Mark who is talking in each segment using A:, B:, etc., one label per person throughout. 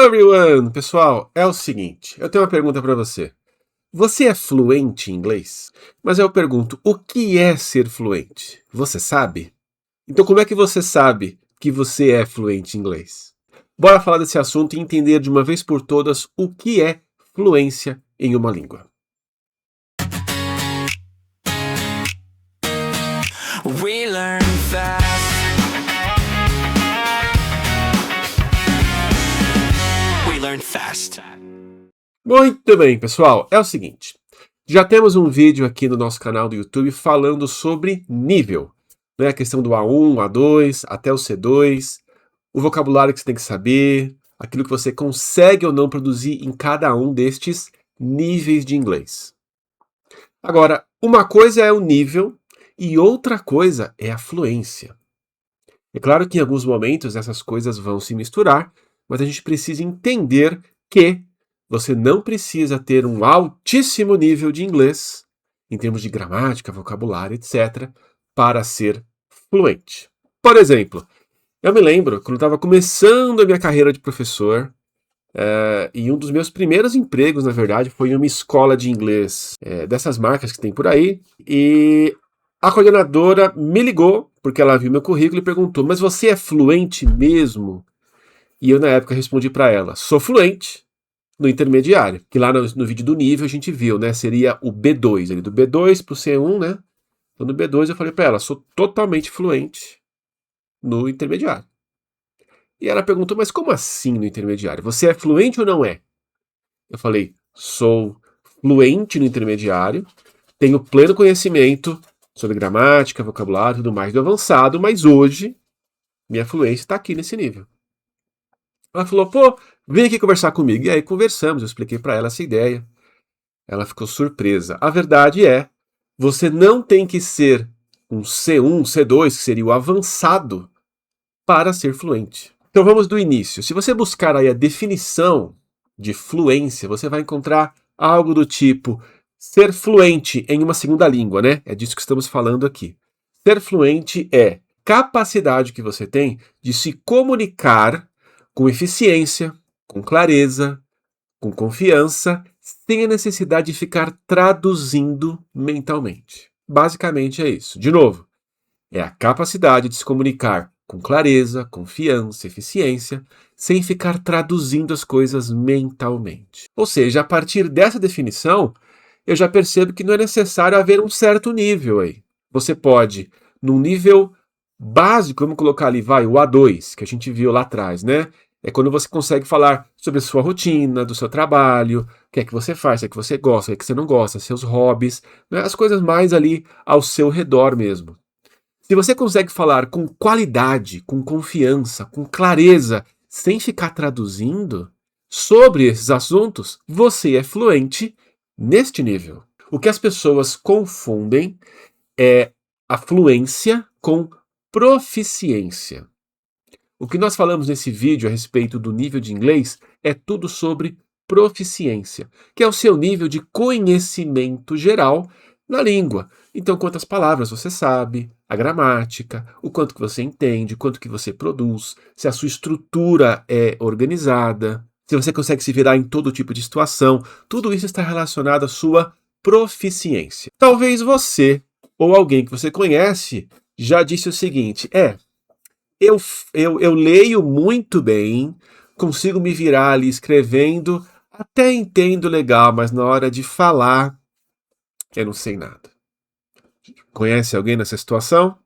A: Hello everyone! Pessoal, é o seguinte, eu tenho uma pergunta para você. Você é fluente em inglês? Mas eu pergunto, o que é ser fluente? Você sabe? Então como é que você sabe que você é fluente em inglês? Bora falar desse assunto e entender de uma vez por todas o que é fluência em uma língua.
B: We learn fast. We learn fast.
A: Muito bem, pessoal, é o seguinte. Já temos um vídeo aqui no nosso canal do YouTube falando sobre nível, né? A questão do A1, A2, até o C2, o vocabulário que você tem que saber, aquilo que você consegue ou não produzir em cada um destes níveis de inglês. Agora, uma coisa é o nível e outra coisa é a fluência. É claro que em alguns momentos essas coisas vão se misturar, mas a gente precisa entender que você não precisa ter um altíssimo nível de inglês, em termos de gramática, vocabulário, etc., para ser fluente. Por exemplo, eu me lembro, quando eu estava começando a minha carreira de professor, e um dos meus primeiros empregos, na verdade, foi em uma escola de inglês dessas marcas que tem por aí, e a coordenadora me ligou, porque ela viu meu currículo e perguntou, mas você é fluente mesmo? E eu, na época, respondi para ela, sou fluente no intermediário, que lá no vídeo do nível a gente viu, né, seria o B2, ali do B2 pro C1, né? Então no B2 eu falei para ela, sou totalmente fluente no intermediário. E ela perguntou, mas como assim no intermediário? Você é fluente ou não é? Eu falei, sou fluente no intermediário, tenho pleno conhecimento sobre gramática, vocabulário e tudo mais do avançado, mas hoje minha fluência está aqui nesse nível. Ela falou, pô, vem aqui conversar comigo. E aí conversamos, eu expliquei para ela essa ideia. Ela ficou surpresa. A verdade é, você não tem que ser um C1, C2, que seria o avançado, para ser fluente. Então vamos do início. Se você buscar aí a definição de fluência, você vai encontrar algo do tipo ser fluente em uma segunda língua, né? É disso que estamos falando aqui. Ser fluente é capacidade que você tem de se comunicar com eficiência, com clareza, com confiança, sem a necessidade de ficar traduzindo mentalmente. Basicamente é isso. De novo, é a capacidade de se comunicar com clareza, confiança, eficiência, sem ficar traduzindo as coisas mentalmente. Ou seja, a partir dessa definição, eu já percebo que não é necessário haver um certo nível aí. Você pode, num nível básico, vamos colocar ali, vai, o A2, que a gente viu lá atrás, né? É quando você consegue falar sobre a sua rotina, do seu trabalho, o que é que você faz, o que é que você gosta, o que é que você não gosta, seus hobbies, né? As coisas mais ali ao seu redor mesmo. Se você consegue falar com qualidade, com confiança, com clareza, sem ficar traduzindo sobre esses assuntos, você é fluente neste nível. O que as pessoas confundem é a fluência com proficiência. O que nós falamos nesse vídeo a respeito do nível de inglês é tudo sobre proficiência, que é o seu nível de conhecimento geral na língua. Então, quantas palavras você sabe, a gramática, o quanto que você entende, o quanto que você produz, se a sua estrutura é organizada, se você consegue se virar em todo tipo de situação, tudo isso está relacionado à sua proficiência. Talvez você ou alguém que você conhece já disse o seguinte, eu leio muito bem, consigo me virar ali escrevendo, até entendo legal, mas na hora de falar, eu não sei nada. Conhece alguém nessa situação?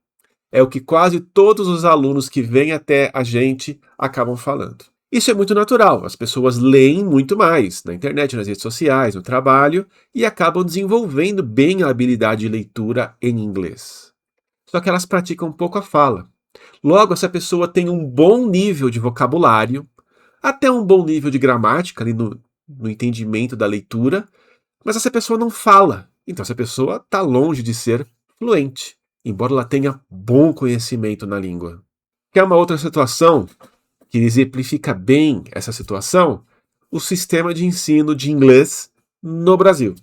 A: É o que quase todos os alunos que vêm até a gente acabam falando. Isso é muito natural, as pessoas leem muito mais na internet, nas redes sociais, no trabalho e acabam desenvolvendo bem a habilidade de leitura em inglês. Só que elas praticam um pouco a fala. Logo, essa pessoa tem um bom nível de vocabulário, até um bom nível de gramática ali no entendimento da leitura, mas essa pessoa não fala. Então, essa pessoa está longe de ser fluente, embora ela tenha bom conhecimento na língua. Quer uma outra situação que exemplifica bem essa situação? O sistema de ensino de inglês no Brasil.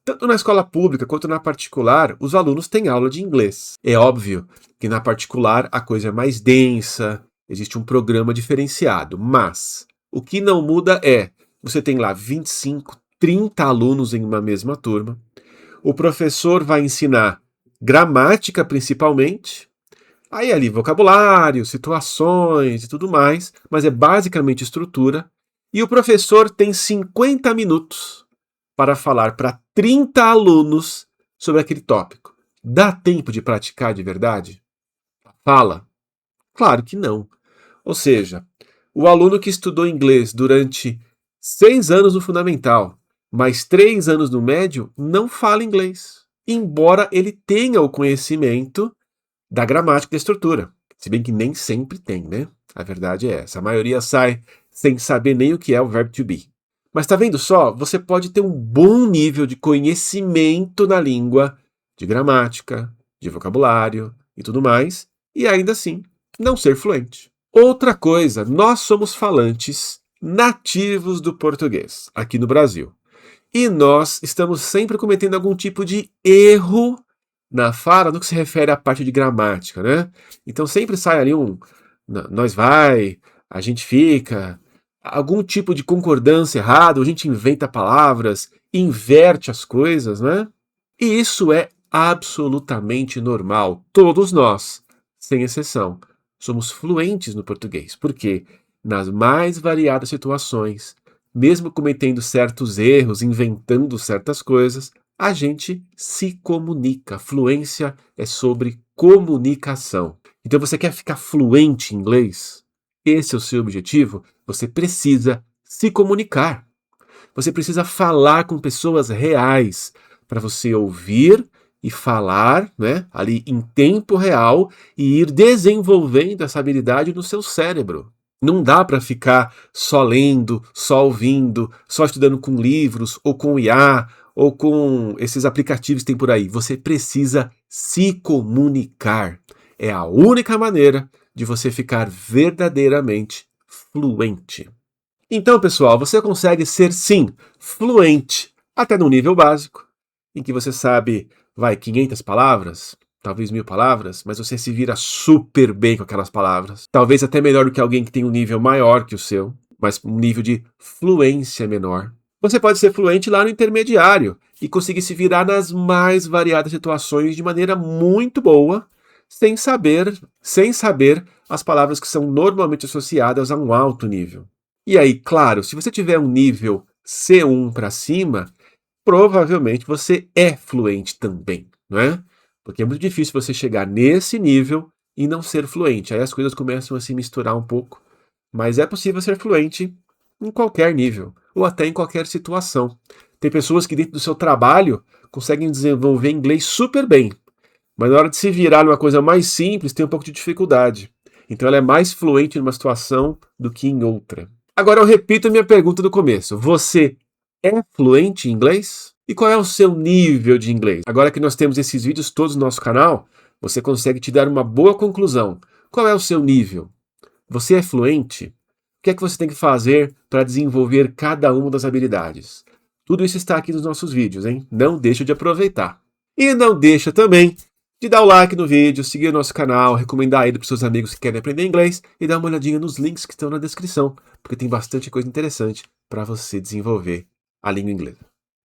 A: Tanto na escola pública quanto na particular, os alunos têm aula de inglês. É óbvio que na particular a coisa é mais densa, existe um programa diferenciado, mas O que não muda é, você tem lá 25, 30 alunos em uma mesma turma, o professor vai ensinar gramática principalmente, aí ali vocabulário, situações e tudo mais, mas é basicamente estrutura, e o professor tem 50 minutos para falar para 30 alunos sobre aquele tópico. Dá tempo de praticar de verdade? Fala? Claro que não. Ou seja, o aluno que estudou inglês durante 6 anos no fundamental, mais 3 anos no médio, não fala inglês, embora ele tenha o conhecimento da gramática e da estrutura. Se bem que nem sempre tem, né? A verdade é essa. A maioria sai sem saber nem o que é o verbo to be. Mas tá vendo só? Você pode ter um bom nível de conhecimento na língua, de gramática, de vocabulário e tudo mais, e ainda assim não ser fluente. Outra coisa, nós somos falantes nativos do português aqui no Brasil. E nós estamos sempre cometendo algum tipo de erro na fala no que se refere à parte de gramática, né? Então sempre sai ali um nós vai, a gente fica, algum tipo de concordância errado, a gente inventa palavras, inverte as coisas, né? E isso é absolutamente normal. Todos nós, sem exceção, somos fluentes no português, porque nas mais variadas situações, mesmo cometendo certos erros, inventando certas coisas, a gente se comunica. Fluência é sobre comunicação. Então você quer ficar fluente em inglês? Esse é o seu objetivo? Você precisa se comunicar. Você precisa falar com pessoas reais para você ouvir e falar, né, ali em tempo real e ir desenvolvendo essa habilidade no seu cérebro. Não dá para ficar só lendo, só ouvindo, só estudando com livros ou com IA ou com esses aplicativos que tem por aí. Você precisa se comunicar. É a única maneira de você ficar verdadeiramente fluente. Então, pessoal, você consegue ser, sim, fluente, até no nível básico, em que você sabe, 500 palavras, talvez 1000 palavras, mas você se vira super bem com aquelas palavras. Talvez até melhor do que alguém que tem um nível maior que o seu, mas um nível de fluência menor. Você pode ser fluente lá no intermediário e conseguir se virar nas mais variadas situações de maneira muito boa, sem saber as palavras que são normalmente associadas a um alto nível. E aí, claro, se você tiver um nível C1 para cima, provavelmente você é fluente também, não é? Porque é muito difícil você chegar nesse nível e não ser fluente. Aí as coisas começam a se misturar um pouco, mas é possível ser fluente em qualquer nível, ou até em qualquer situação. Tem pessoas que dentro do seu trabalho conseguem desenvolver inglês super bem, mas na hora de se virar numa coisa mais simples tem um pouco de dificuldade. Então ela é mais fluente numa situação do que em outra. Agora eu repito a minha pergunta do começo. Você é fluente em inglês? E qual é o seu nível de inglês? Agora que nós temos esses vídeos todos no nosso canal, você consegue te dar uma boa conclusão. Qual é o seu nível? Você é fluente? O que é que você tem que fazer para desenvolver cada uma das habilidades? Tudo isso está aqui nos nossos vídeos, hein? Não deixa de aproveitar. E não deixa também de dar o like no vídeo, seguir o nosso canal, recomendar ele para os seus amigos que querem aprender inglês e dar uma olhadinha nos links que estão na descrição, porque tem bastante coisa interessante para você desenvolver a língua inglesa.